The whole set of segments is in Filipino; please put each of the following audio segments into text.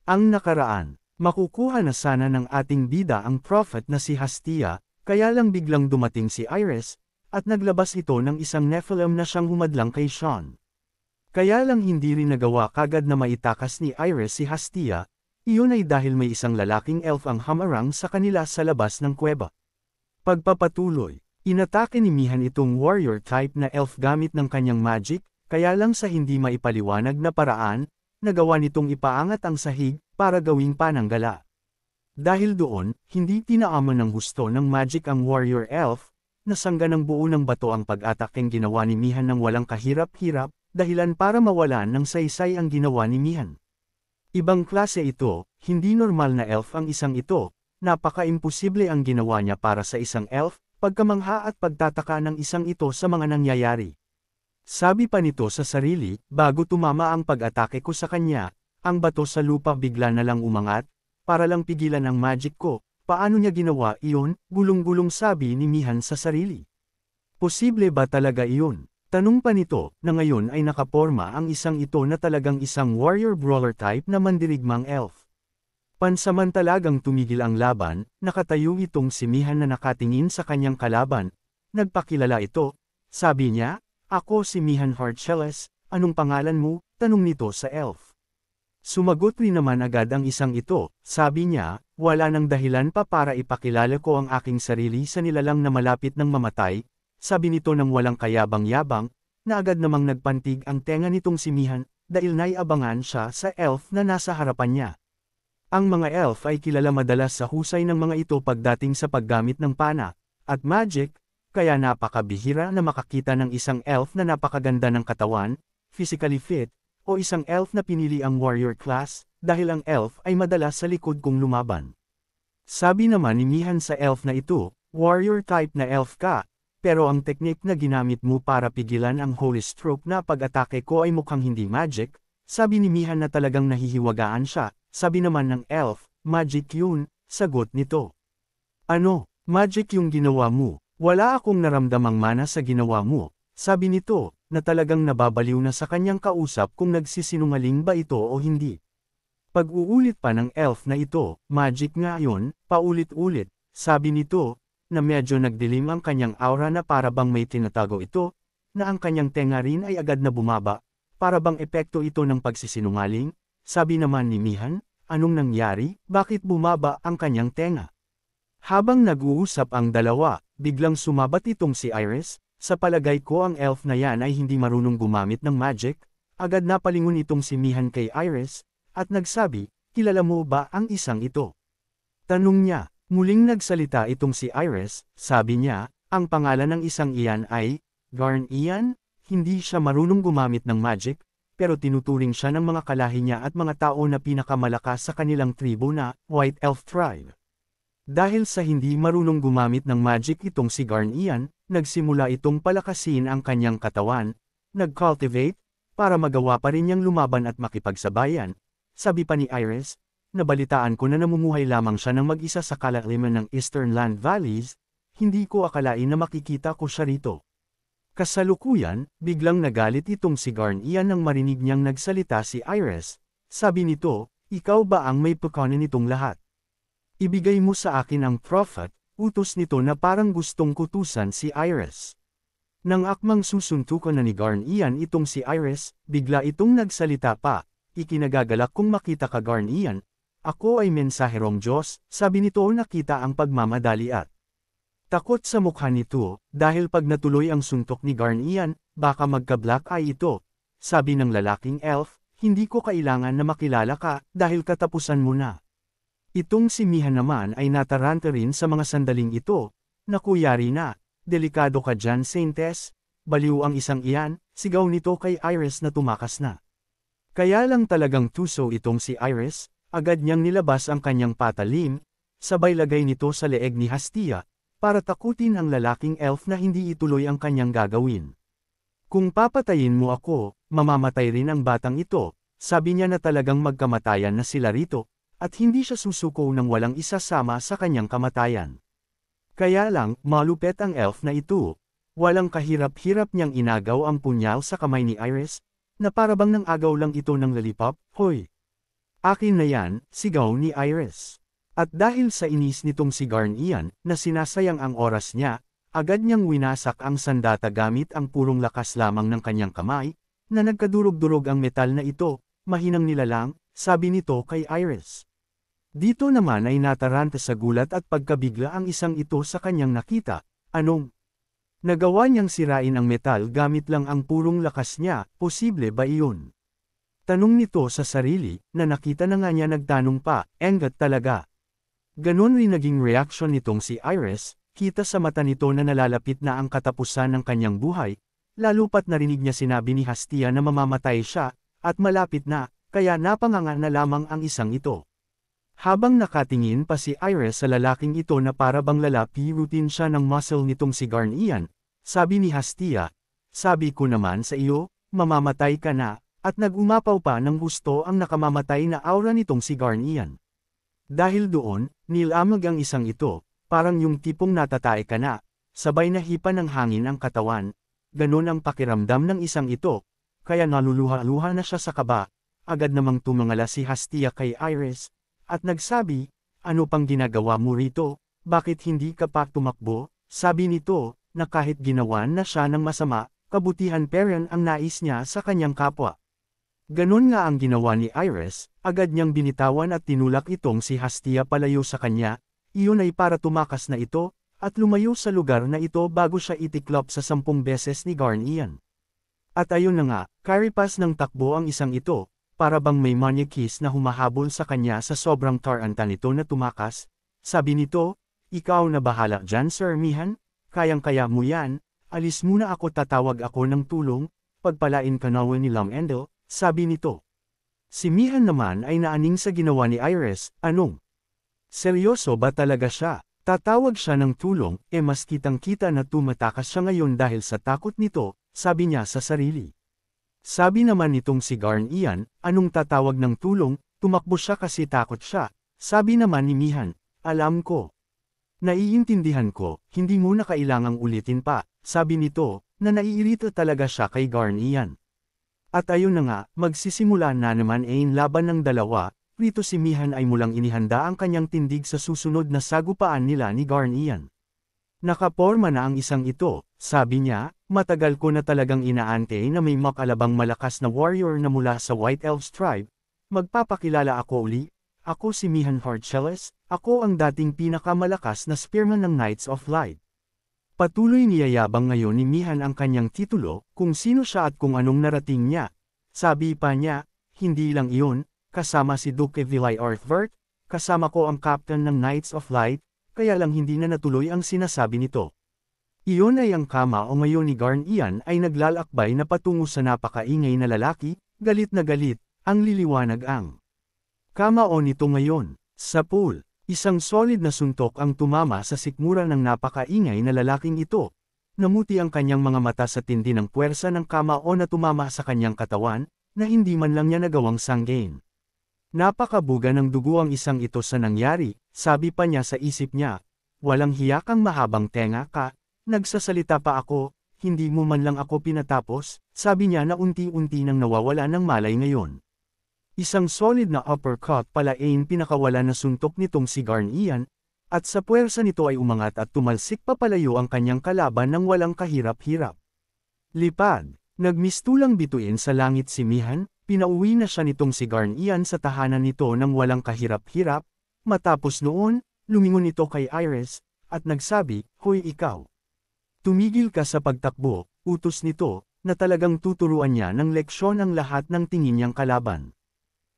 Ang nakaraan, makukuha na sana ng ating bida ang prophet na si Hastia, kaya lang biglang dumating si Iris, at naglabas ito ng isang Nephilim na siyang humadlang kay Sean. Kaya lang hindi rin nagawa kagad na maitakas ni Iris si Hastia, iyon ay dahil may isang lalaking elf ang hamarang sa kanila sa labas ng kuweba. Pagpapatuloy, inatake ni Mihan itong warrior type na elf gamit ng kanyang magic, kaya lang sa hindi maipaliwanag na paraan, nagawa nitong ipaangat ang sahig para gawing pananggala. Dahil doon, hindi tinaaman ng gusto ng magic ang warrior elf, nasangga ng buo ng bato ang pag-atakeng ginawa ni Mihan ng walang kahirap-hirap, dahilan para mawalan ng saysay ang ginawa ni Mihan. Ibang klase ito, hindi normal na elf ang isang ito, napaka-imposible ang ginawa niya para sa isang elf, pagkamangha at pagtataka ng isang ito sa mga nangyayari. Sabi pa nito sa sarili, bago tumama ang pag-atake ko sa kanya, ang bato sa lupa bigla na lang umangat, para lang pigilan ang magic ko. Paano niya ginawa iyon? Gulong-gulong sabi ni Mihan sa sarili. Posible ba talaga iyon? Tanong pa nito, na ngayon ay nakaporma ang isang ito na talagang isang warrior brawler type na mandirigmang elf. Pansamantalagang tumigil ang laban, nakatayo itong si Mihan na nakatingin sa kanyang kalaban. Nagpakilala ito, sabi niya, "Ako si Mihan Heartshelles, anong pangalan mo?" tanong nito sa elf. Sumagot rin naman agad ang isang ito, sabi niya, "Wala nang dahilan pa para ipakilala ko ang aking sarili sa nilalang na malapit ng mamatay." Sabi nito ng walang kayabang-yabang, na agad namang nagpantig ang tenga nitong si Mihan, dahil naiabangan siya sa elf na nasa harapan niya. Ang mga elf ay kilala madalas sa husay ng mga ito pagdating sa paggamit ng pana at magic, kaya napakabihira na makakita ng isang elf na napakaganda ng katawan, physically fit, o isang elf na pinili ang warrior class, dahil ang elf ay madalas sa likod kung lumaban. Sabi naman ni Mihan sa elf na ito, "Warrior type na elf ka, pero ang teknik na ginamit mo para pigilan ang holy stroke na pag-atake ko ay mukhang hindi magic." Sabi ni Mihan na talagang nahihiwagaan siya. Sabi naman ng elf, "Magic yun," sagot nito. "Ano, magic yung ginawa mo? Wala akong naramdamang mana sa ginawa mo." Sabi nito, na talagang nababaliw na sa kanyang kausap kung nagsisinungaling ba ito o hindi. Pag-uulit pa ng elf na ito, "Magic nga yun," paulit-ulit. Sabi nito, na medyo nagdilim ang kanyang aura na para bang may tinatago ito, na ang kanyang tenga rin ay agad na bumaba, para bang epekto ito ng pagsisinungaling. Sabi naman ni Mihan, "Anong nangyari? Bakit bumaba ang kanyang tenga?" Habang nag-uusap ang dalawa, biglang sumabat itong si Iris. "Sa palagay ko ang elf na yan ay hindi marunong gumamit ng magic." Agad napalingon itong si Mihan kay Iris, at nagsabi, "Kilala mo ba ang isang ito?" Tanong niya. Muling nagsalita itong si Iris, sabi niya, "Ang pangalan ng isang iyan ay Garn Ian." Hindi siya marunong gumamit ng magic, pero tinuturing siya ng mga kalahi niya at mga tao na pinakamalakas sa kanilang tribo na White Elf Tribe. Dahil sa hindi marunong gumamit ng magic itong si Garn Ian, nagsimula itong palakasin ang kanyang katawan, nag-cultivate, para magawa pa rin niyang lumaban at makipagsabayan. Sabi pa ni Iris, "Nabalitaan ko na namumuhay lamang siya ng mag-isa sa kalaliman ng Eastern Land Valleys, hindi ko akalain na makikita ko siya rito." Kasalukuyan, biglang nagalit itong si Garn Ian nang marinig niyang nagsalita si Iris. Sabi nito, "Ikaw ba ang may pagkanan nitong lahat? Ibigay mo sa akin ang prophet." Utos nito na parang gustong kutusan si Iris. Nang akmang susuntukan na ni Garn Ian itong si Iris, bigla itong nagsalita pa, "Ikinagagalak kong makita ka Garn Ian. Ako ay mensaherong Diyos." Sabi nito nakita ang pagmamadali at takot sa mukha nito, dahil pag natuloy ang suntok ni Garn Ian, baka magka-black eye ito. Sabi ng lalaking elf, "Hindi ko kailangan na makilala ka, dahil katapusan mo na." Itong si Mihan naman ay nataranta rin sa mga sandaling ito, "Naku yari na, delikado ka dyan Saintes, baliw ang isang iyan," sigaw nito kay Iris na tumakas na. Kaya lang talagang tuso itong si Iris, agad niyang nilabas ang kanyang patalim, sabay lagay nito sa leeg ni Hastia, para takutin ang lalaking elf na hindi ituloy ang kanyang gagawin. "Kung papatayin mo ako, mamamatay rin ang batang ito." Sabi niya na talagang magkamatayan na sila rito, at hindi siya susuko nang walang isasama sa kanyang kamatayan. Kaya lang, malupet ang elf na ito. Walang kahirap-hirap niyang inagaw ang punyal sa kamay ni Iris, na parabang nang agaw lang ito ng lollipop. "Hoy! Akin na yan, sigaw ni Iris. At dahil sa inis nitong si Garnian, na sinasayang ang oras niya, agad niyang winasak ang sandata gamit ang purong lakas lamang ng kanyang kamay, na nagkadurog-durog ang metal na ito, mahinang nilalang, sabi nito kay Iris. Dito naman ay nataranta sa gulat at pagkabigla ang isang ito sa kanyang nakita, anong? Nagawa niyang sirain ang metal gamit lang ang purong lakas niya, posible ba iyon? Tanong nito sa sarili, na nakita na nga niya nagtanong pa, engat talaga. Ganon rin naging reaksyon nitong si Iris, kita sa mata nito na nalalapit na ang katapusan ng kanyang buhay, lalo pat narinig niya sinabi ni Hastia na mamamatay siya, at malapit na, kaya napanganga na lamang ang isang ito. Habang nakatingin pa si Iris sa lalaking ito na para bang lalapi routine siya ng muscle nitong si Garnian, sabi ni Hastia, sabi ko naman sa iyo, mamamatay ka na, at nag-umapaw pa ng gusto ang nakamamatay na aura nitong si Garnian. Dahil doon, nilamag ang isang ito, parang yung tipong natatae ka na, sabay na hipa ng hangin ang katawan, ganon ang pakiramdam ng isang ito, kaya naluluha-luha na siya sa kaba, agad namang tumangala si Hastia kay Iris, at nagsabi, ano pang ginagawa mo rito, bakit hindi ka pa tumakbo, sabi nito, na kahit ginawan na siya ng masama, kabutihan pa rin ang nais niya sa kanyang kapwa. Ganon nga ang ginawa ni Iris, agad niyang binitawan at tinulak itong si Hastia palayo sa kanya, iyon ay para tumakas na ito, at lumayo sa lugar na ito bago siya itiklop sa 10 beses ni Garnian. At ayun na nga, karipas ng takbo ang isang ito, para bang may manyakis na humahabol sa kanya sa sobrang taranta nito na tumakas, sabi nito, ikaw na bahala dyan Sir Mihan, kayang-kaya mo yan, alis muna ako tatawag ako ng tulong, pagpalain ka nawa ni Lamendel, sabi nito. Si Mihan naman ay naaning sa ginawa ni Iris, anong? Seryoso ba talaga siya? Tatawag siya ng tulong, mas kitang-kita na tumatakas siya ngayon dahil sa takot nito, sabi niya sa sarili. Sabi naman nitong si Garnian, anong tatawag ng tulong, tumakbo siya kasi takot siya, sabi naman ni Mihan, alam ko. Naiintindihan ko, hindi mo na kailangang ulitin pa, sabi nito, na naiirita talaga siya kay Garnian. At ayun na nga, magsisimula na naman ang laban ng dalawa, rito si Mihan ay mulang inihanda ang kanyang tindig sa susunod na sagupaan nila ni Garnian. Nakaporma na ang isang ito, sabi niya, matagal ko na talagang inaante na may makalabang malakas na warrior na mula sa White Elves tribe, magpapakilala ako uli, ako si Mihan Harcheles, ako ang dating pinakamalakas na spearman ng Knights of Light. Patuloy niyayabang ngayon ni Mihan ang kanyang titulo, kung sino siya at kung anong narating niya. Sabi pa niya, hindi lang iyon, kasama si Duke Vilay Arthvert, kasama ko ang captain ng Knights of Light, kaya lang hindi na natuloy ang sinasabi nito. Iyon ay ang kamao ngayon ni Garnian ay naglalakbay na patungo sa napakaingay na lalaki, galit na galit, ang liliwanag ang kamao nito ngayon, sa pool. Isang solid na suntok ang tumama sa sikmura ng napakaingay na lalaking ito. Namuti ang kanyang mga mata sa tindi ng puwersa ng kamao na tumama sa kanyang katawan, na hindi man lang niya nagawang sanggain. Napakabuga ng dugo ang isang ito sa nangyari, sabi pa niya sa isip niya, walang hiya kang mahabang tenga ka, nagsasalita pa ako, hindi mo man lang ako pinatapos, sabi niya na unti-unti nang nawawala ng malay ngayon. Isang solid na uppercut pala ang pinakawala na suntok nitong si Garnian, at sa puwersa nito ay umangat at tumalsik papalayo ang kanyang kalaban ng walang kahirap-hirap. Lipad, nagmistulang bituin sa langit si Mihan, pinauwi na siya nitong si Garnian sa tahanan nito ng walang kahirap-hirap, matapos noon, lumingon ito kay Iris, at nagsabi, hoy ikaw. Tumigil ka sa pagtakbo, utos nito, na talagang tuturuan niya ng leksyon ang lahat ng tingin niyang kalaban.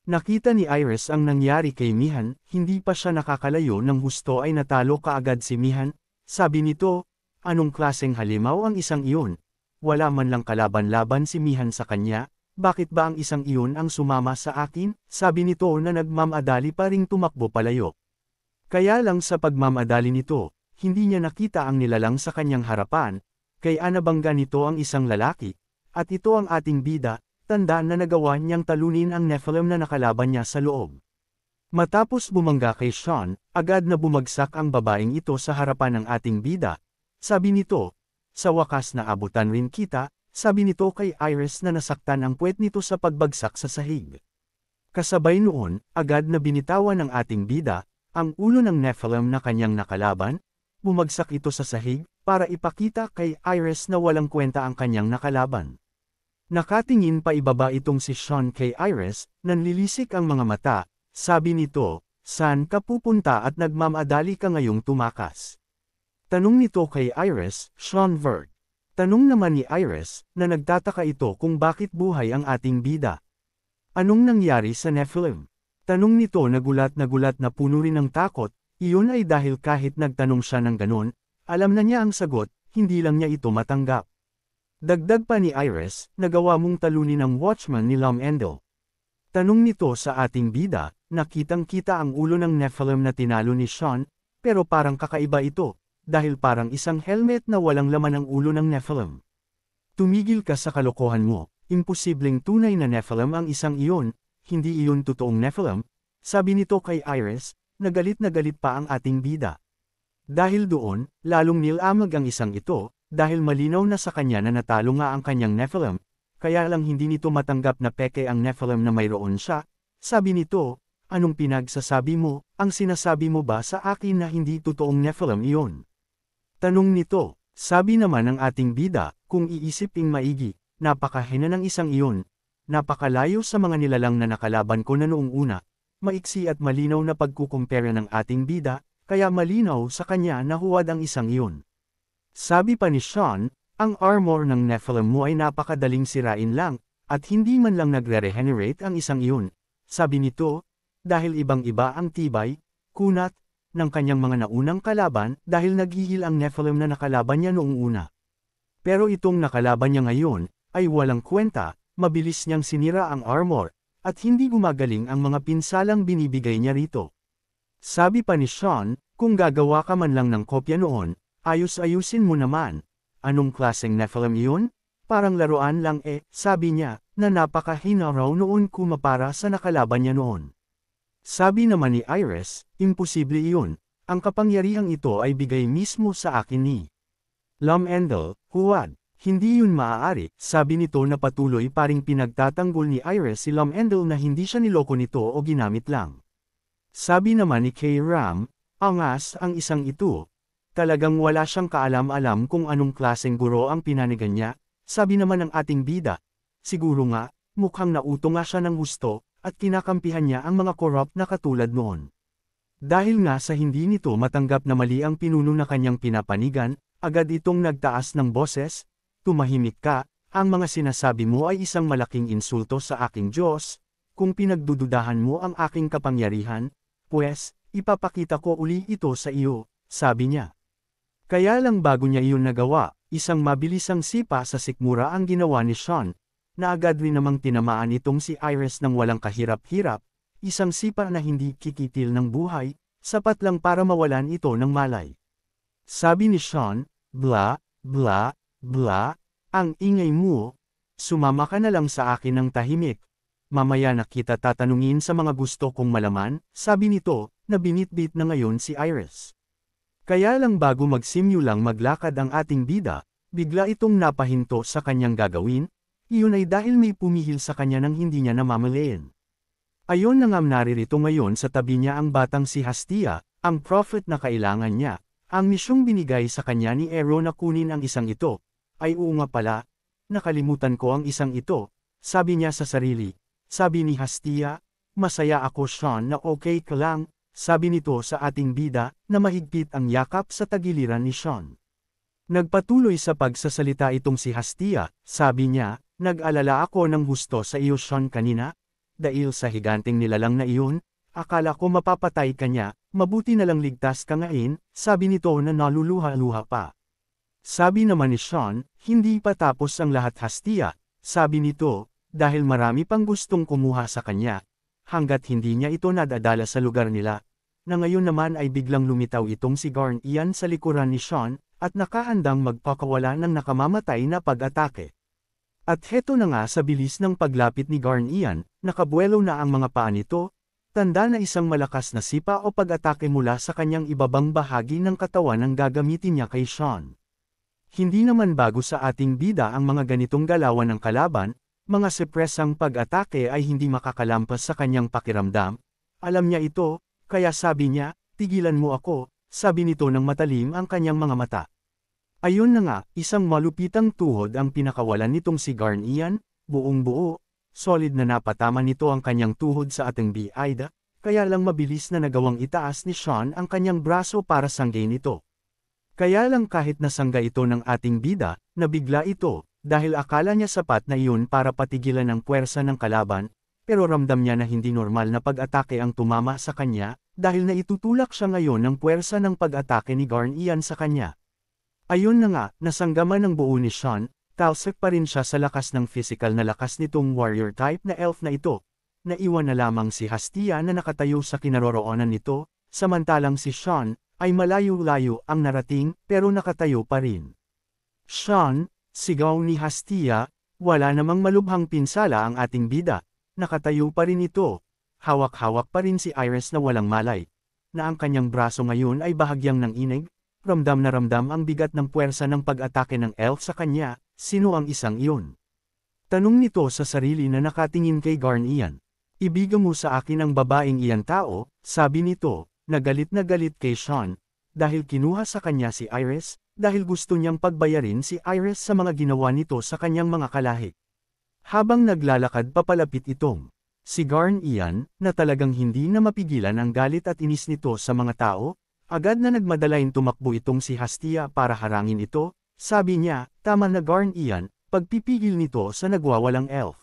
Nakita ni Iris ang nangyari kay Mihan, hindi pa siya nakakalayo ng husto ay natalo kaagad si Mihan, sabi nito, anong klaseng halimaw ang isang iyon? Wala man lang kalaban-laban si Mihan sa kanya, bakit ba ang isang iyon ang sumama sa akin? Sabi nito na nagmamadali pa ring tumakbo palayo. Kaya lang sa pagmamadali nito, hindi niya nakita ang nilalang sa kanyang harapan, kaya nabangga nito ang isang lalaki, at ito ang ating bida, tandaan na nagawa niyang talunin ang Nephilim na nakalaban niya sa loob. Matapos bumangga kay Sean, agad na bumagsak ang babaeng ito sa harapan ng ating bida. Sabi nito, sa wakas na abutan rin kita, sabi nito kay Iris na nasaktan ang puwet nito sa pagbagsak sa sahig. Kasabay noon, agad na binitawan ng ating bida, ang ulo ng Nephilim na kanyang nakalaban, bumagsak ito sa sahig, para ipakita kay Iris na walang kwenta ang kanyang nakalaban. Nakatingin pa ibaba itong si Sean kay Iris, nanlilisik ang mga mata, sabi nito, "Saan ka pupunta at nagmamadali ka ngayong tumakas?" Tanong nito kay Iris, "Sean Vert." Tanong naman ni Iris, na nagtataka ito kung bakit buhay ang ating bida. "Anong nangyari sa Nephilim?" Tanong nito nagulat na puno rin ng takot, iyon ay dahil kahit nagtanong siya ng ganon, alam na niya ang sagot, hindi lang niya ito matanggap. Dagdag pa ni Iris, "Nagawa mong talunin ang watchman ni Lom Endel." Tanong nito sa ating bida, nakitang-kita ang ulo ng Nephilim na tinalo ni Sean, pero parang kakaiba ito, dahil parang isang helmet na walang laman ang ulo ng Nephilim. "Tumigil ka sa kalokohan mo, imposibleng tunay na Nephilim ang isang iyon, hindi iyon totoong Nephilim," sabi nito kay Iris, na galit pa ang ating bida. Dahil doon, lalong nilamag ang isang ito, dahil malinaw na sa kanya na natalo nga ang kanyang Nephilim, kaya lang hindi nito matanggap na peke ang Nephilim na mayroon siya. Sabi nito, "Anong pinagsasabi mo, ang sinasabi mo ba sa akin na hindi totoong Nephilim iyon?" Tanong nito, sabi naman ng ating bida, "Kung iisiping maigi, napakahina ng isang iyon, napakalayo sa mga nilalang na nakalaban ko na noong una." Maiksi at malinaw na pagkukumpara ng ating bida, kaya malinaw sa kanya na huwad ang isang iyon. Sabi pa ni Sean, "Ang armor ng Nephilim mo ay napakadaling sirain lang, at hindi man lang nagre-regenerate ang isang iyon." Sabi nito, dahil ibang-iba ang tibay, kunat, ng kanyang mga naunang kalaban dahil naghihil ang Nephilim na nakalaban niya noong una. Pero itong nakalaban niya ngayon, ay walang kwenta, mabilis niyang sinira ang armor, at hindi gumagaling ang mga pinsalang binibigay niya rito. Sabi pa ni Sean, "Kung gagawa ka man lang ng kopya noon, ayus-ayusin mo naman. Anong klaseng Nephilim iyon? Parang laruan lang sabi niya, na napakahina raw noon kumapara sa nakalaban niya noon. Sabi naman ni Iris, "Imposible iyon, ang kapangyarihang ito ay bigay mismo sa akin ni Lom Endel, huwad. Hindi yun maaari." Sabi nito na patuloy paring pinagtatanggol ni Iris si Lom Endel na hindi siya niloko nito o ginamit lang. Sabi naman ni Kay Ram, "Angas ang isang ito. Talagang wala siyang kaalam-alam kung anong klaseng guro ang pinanigan niya." Sabi naman ng ating bida, "Siguro nga, mukhang nauto nga siya ng gusto, at kinakampihan niya ang mga corrupt na katulad noon." Dahil nga sa hindi nito matanggap na mali ang pinuno na kanyang pinapanigan, agad itong nagtaas ng boses, "Tumahimik ka, ang mga sinasabi mo ay isang malaking insulto sa aking Diyos. Kung pinagdududahan mo ang aking kapangyarihan, pues, ipapakita ko uli ito sa iyo," sabi niya. Kaya lang bago niya iyon nagawa, isang mabilisang sipa sa sikmura ang ginawa ni Sean, na agad rin namang tinamaan itong si Iris ng walang kahirap-hirap, isang sipa na hindi kikitil ng buhay, sapat lang para mawalan ito ng malay. Sabi ni Sean, "Bla, bla, bla, ang ingay mo, sumama ka na lang sa akin ng tahimik. Mamaya na kita tatanungin sa mga gusto kong malaman," sabi nito, na binitbit na ngayon si Iris. Kaya lang bago magsimulang maglakad ang ating bida, bigla itong napahinto sa kanyang gagawin, iyon ay dahil may pumihil sa kanya nang hindi niya namamalayan. Ayon na ngam naririto ngayon sa tabi niya ang batang si Hastia, ang prophet na kailangan niya, ang misyong binigay sa kanya ni Ero na kunin ang isang ito. Ay oo nga pala, nakalimutan ko ang isang ito, sabi niya sa sarili. Sabi ni Hastia, "Masaya ako Sean na okay ka lang," sabi nito sa ating bida, na mahigpit ang yakap sa tagiliran ni Sean. Nagpatuloy sa pagsasalita itong si Hastia, sabi niya, "Nag-alala ako ng husto sa iyo Sean kanina, dahil sa higanteng nilalang na iyon, akala ko mapapatay ka niya, mabuti na lang ligtas ka ngayon," sabi nito na naluluha-luha pa. Sabi naman ni Sean, "Hindi pa tapos ang lahat Hastia," sabi nito, dahil marami pang gustong kumuha sa kanya, hanggat hindi niya ito nadadala sa lugar nila, na ngayon naman ay biglang lumitaw itong si Garn Ian sa likuran ni Sean, at nakahandang magpakawala ng nakamamatay na pag-atake. At heto na nga sa bilis ng paglapit ni Garn Ian, nakabuelo na ang mga paa nito, tanda na isang malakas na sipa o pag-atake mula sa kanyang ibabang bahagi ng katawan ang gagamitin niya kay Sean. Hindi naman bago sa ating bida ang mga ganitong galawan ng kalaban, mga sepresang pag-atake ay hindi makakalampas sa kanyang pakiramdam. Alam niya ito, kaya sabi niya, tigilan mo ako, sabi nito ng matalim ang kanyang mga mata. Ayun na nga, isang malupitang tuhod ang pinakawalan nitong si Garn Ian, buong buo, solid na napatama nito ang kanyang tuhod sa ating Aida, kaya lang mabilis na nagawang itaas ni Sean ang kanyang braso para sanggay nito. Kaya lang kahit nasangga ito ng ating bida, nabigla ito, dahil akala niya sapat na iyon para patigilan ang puwersa ng kalaban, pero ramdam niya na hindi normal na pag-atake ang tumama sa kanya, dahil naitutulak siya ngayon ng puwersa ng pag-atake ni Garn Ian sa kanya. Ayun na nga, nasanggaman ng buo ni Sean, talsik pa rin siya sa lakas ng physical na lakas nitong warrior type na elf na ito. Naiwan na lamang si Hastia na nakatayo sa kinaroroonan nito, samantalang si Sean, ay malayo-layo ang narating pero nakatayo pa rin. Sean, sigaw ni Hastia, wala namang malubhang pinsala ang ating bida, nakatayo pa rin ito. Hawak-hawak pa rin si Iris na walang malay, na ang kanyang braso ngayon ay bahagyang nanginig, ramdam na ramdam ang bigat ng puwersa ng pag-atake ng elf sa kanya, sino ang isang iyon? Tanong nito sa sarili na nakatingin kay Garn Ian. Ibigan mo sa akin ang babaeng iyan tao, sabi nito, na galit kay Sean, dahil kinuha sa kanya si Iris, dahil gusto niyang pagbayarin si Iris sa mga ginawa nito sa kanyang mga kalahi. Habang naglalakad papalapit itong si Garn Ian, na talagang hindi na mapigilan ang galit at inis nito sa mga tao, agad na nagmadalain tumakbo itong si Hastia para harangin ito, sabi niya, tama na Garn Ian, pagpipigil nito sa nagwawalang elf.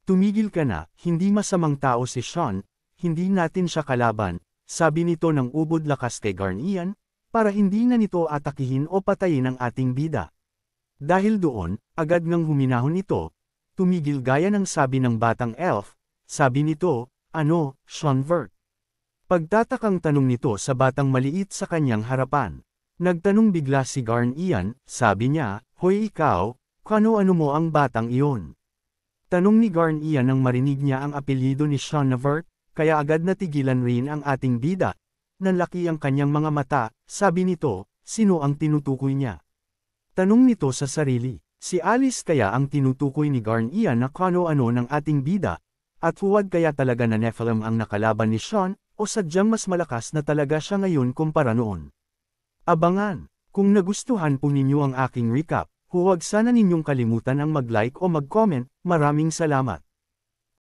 Tumigil ka na, hindi masamang tao si Sean, hindi natin siya kalaban, sabi nito ng ubod lakas kay Garn Ian, para hindi na nito atakihin o patayin ang ating bida. Dahil doon, agad ngang huminahon ito, tumigil gaya ng sabi ng batang elf, sabi nito, ano, Sean Vert? Pagtatakang tanong nito sa batang maliit sa kanyang harapan. Nagtanong bigla si Garn Ian, sabi niya, hoy ikaw, kano-ano mo ang batang iyon? Tanong ni Garn Ian nang marinig niya ang apelyido ni Sean na Vert, kaya agad natigilan rin ang ating bida. Nanlaki ang kanyang mga mata, sabi nito, sino ang tinutukoy niya? Tanong nito sa sarili, si Alice kaya ang tinutukoy ni Garn Ian na kano-ano ng ating bida, at huwag kaya talaga na Nephilim ang nakalaban ni Sean, o sadyang mas malakas na talaga siya ngayon kumpara noon. Abangan! Kung nagustuhan po ninyo ang aking recap, huwag sana ninyong kalimutan ang mag-like o mag-comment, maraming salamat.